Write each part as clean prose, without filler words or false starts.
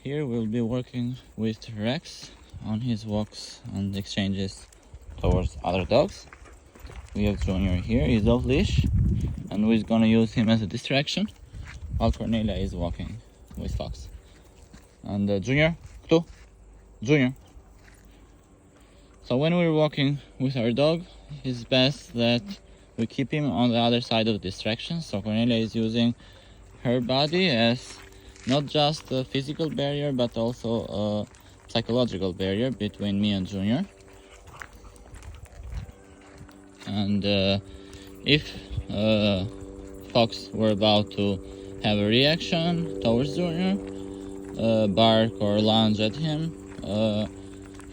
Here we'll be working with Rex on his walks and exchanges towards other dogs. We have Junior here, he's off leash, and we're gonna use him as a distraction while Cornelia is walking with Fox. And Junior, tu, Junior. So when we're walking with our dog, it's best that we keep him on the other side of the distraction. So Cornelia is using her body as not just a physical barrier, but also a psychological barrier between me and Junior. And if Fox were about to have a reaction towards Junior, bark or lunge at him,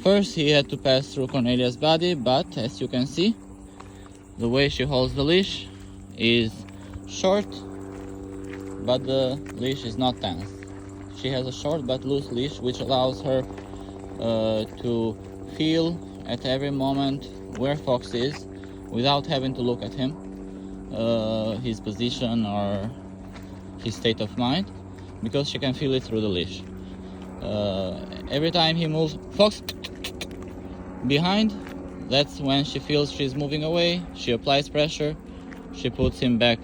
first he had to pass through Cornelia's body, but as you can see, the way she holds the leash is short, but the leash is not tense. She has a short but loose leash, which allows her to feel at every moment where Fox is without having to look at him, his position or his state of mind, because she can feel it through the leash. Every time he moves, Fox, behind, that's when she feels she's moving away. She applies pressure, she puts him back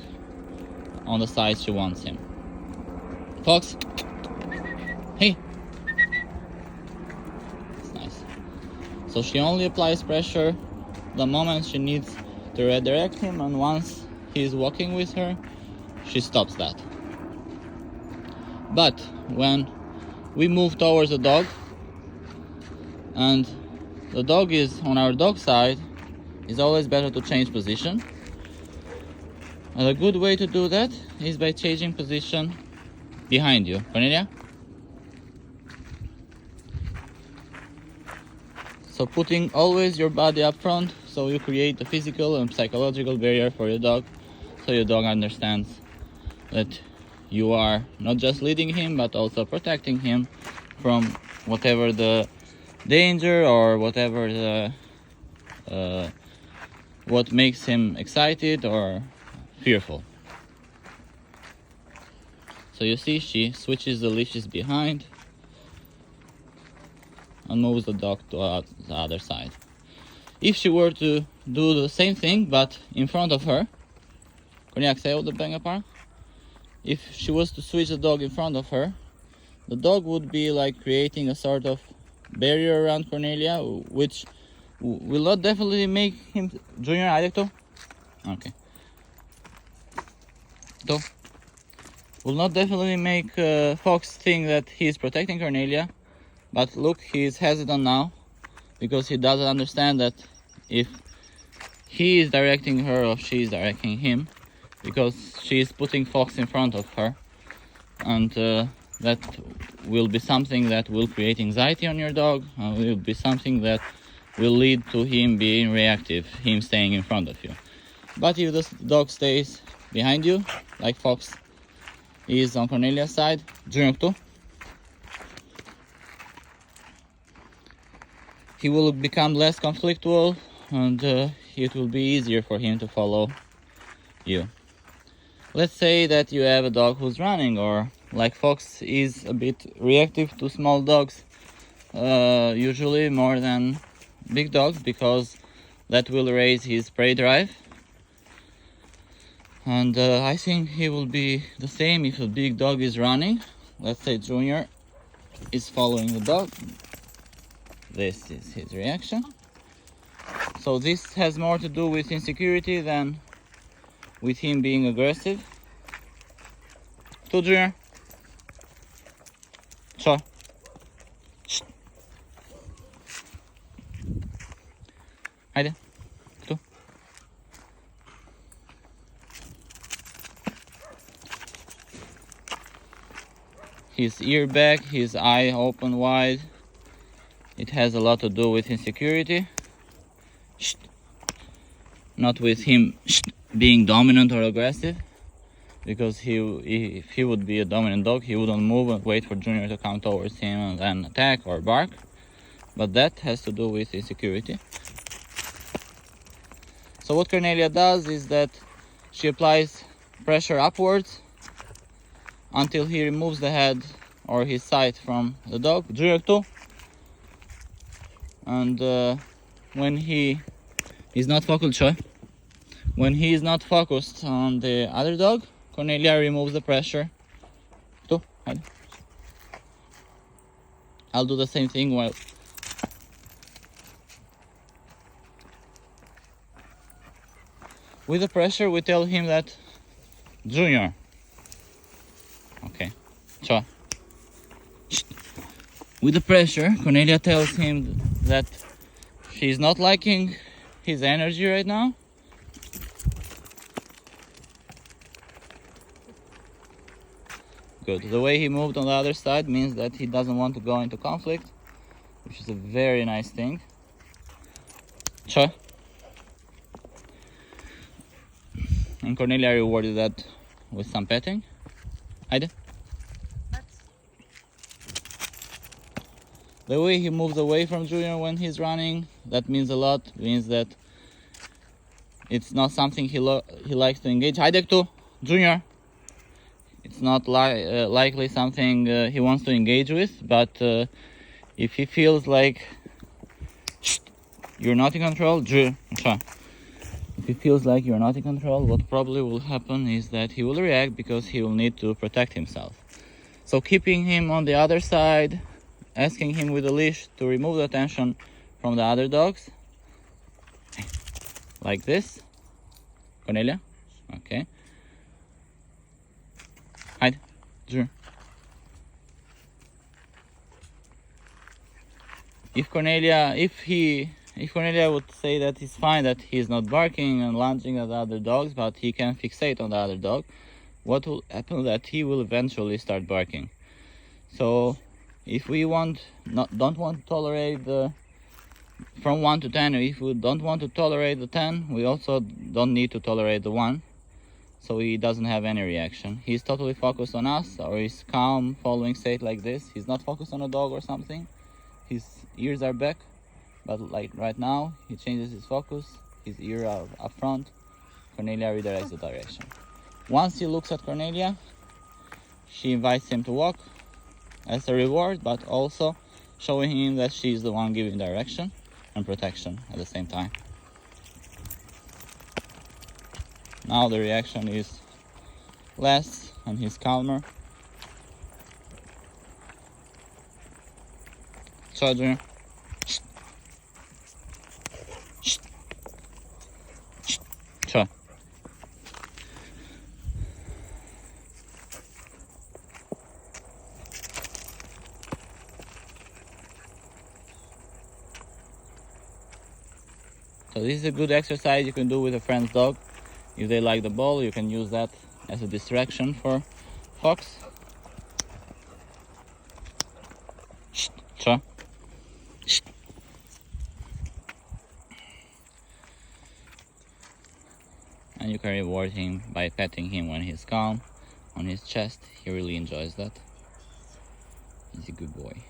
on the side she wants him. Fox, hey. It's nice. So she only applies pressure the moment she needs to redirect him, and once he's walking with her, she stops that. But when we move towards the dog and the dog is on our dog side, it's always better to change position. And a good way to do that is by changing position behind you. Cornelia? So putting always your body up front, so you create a physical and psychological barrier for your dog, so your dog understands that you are not just leading him, but also protecting him from whatever the danger or whatever the what makes him excited or fearful. So you see, she switches the leashes behind and moves the dog to the other side. If she were to do the same thing but in front of her, if she was to switch the dog in front of her, the dog would be like creating a sort of barrier around Cornelia, which will not definitely make him... Junior, adekto? Okay. So, will not definitely make Fox think that he's protecting Cornelia, but look, he's hesitant now, because he doesn't understand that if he is directing her or she is directing him, because she is putting Fox in front of her, and that will be something that will create anxiety on your dog, and will be something that will lead to him being reactive, him staying in front of you. But if the dog stays behind you, like Fox is on Cornelia's side, he will become less conflictual, and it will be easier for him to follow you. Let's say that you have a dog who's running, or like Fox is a bit reactive to small dogs, usually more than big dogs, because that will raise his prey drive. And I think he will be the same if a big dog is running. Let's say Junior is following the dog. This is his reaction. So this has more to do with insecurity than with him being aggressive. To Junior. Sure. Haydi. Tu. His ear back, his eye open wide. It has a lot to do with insecurity. Not with him being dominant or aggressive, because if he would be a dominant dog, he wouldn't move and wait for Junior to come towards him and then attack or bark. But that has to do with insecurity. So what Cornelia does is that she applies pressure upwards until he removes the head or his sight from the dog, Junior too. And when he is not focused, when he is not focused on the other dog, Cornelia removes the pressure. Too. I'll do the same thing while. With the pressure, we tell him that Junior. Okay. Cho. With the pressure, Cornelia tells him that she's not liking his energy right now. Good. The way he moved on the other side means that he doesn't want to go into conflict, which is a very nice thing. Cho. And Cornelia rewarded that with some petting. Haydi. The way he moves away from Junior when he's running, that means a lot. Means that it's not something he likes to engage. Haydi too, Junior. It's not likely something he wants to engage with, but if he feels like you're not in control, if he feels like you're not in control, what probably will happen is that he will react because he will need to protect himself. So keeping him on the other side, asking him with a leash to remove the attention from the other dogs, like this. Cornelia, okay. Hide, Junior. If Cornelia would say that it's fine that he's not barking and lunging at the other dogs, but he can fixate on the other dog, what will happen is that he will eventually start barking. So if we don't want to tolerate the from 1 to 10, if we don't want to tolerate the 10, we also don't need to tolerate the 1. So he doesn't have any reaction. He's totally focused on us, or he's calm, following state like this. He's not focused on a dog or something. His ears are back, but like right now, he changes his focus. His ear are up front. Cornelia redirects the direction. Once he looks at Cornelia, she invites him to walk as a reward, but also showing him that she's the one giving direction and protection at the same time. Now the reaction is less and he's calmer. So, Junior. Cho. So this is a good exercise you can do with a friend's dog. If they like the ball, you can use that as a distraction for fox. Cho. And you can reward him by petting him when he's calm on his chest. He really enjoys that. He's a good boy.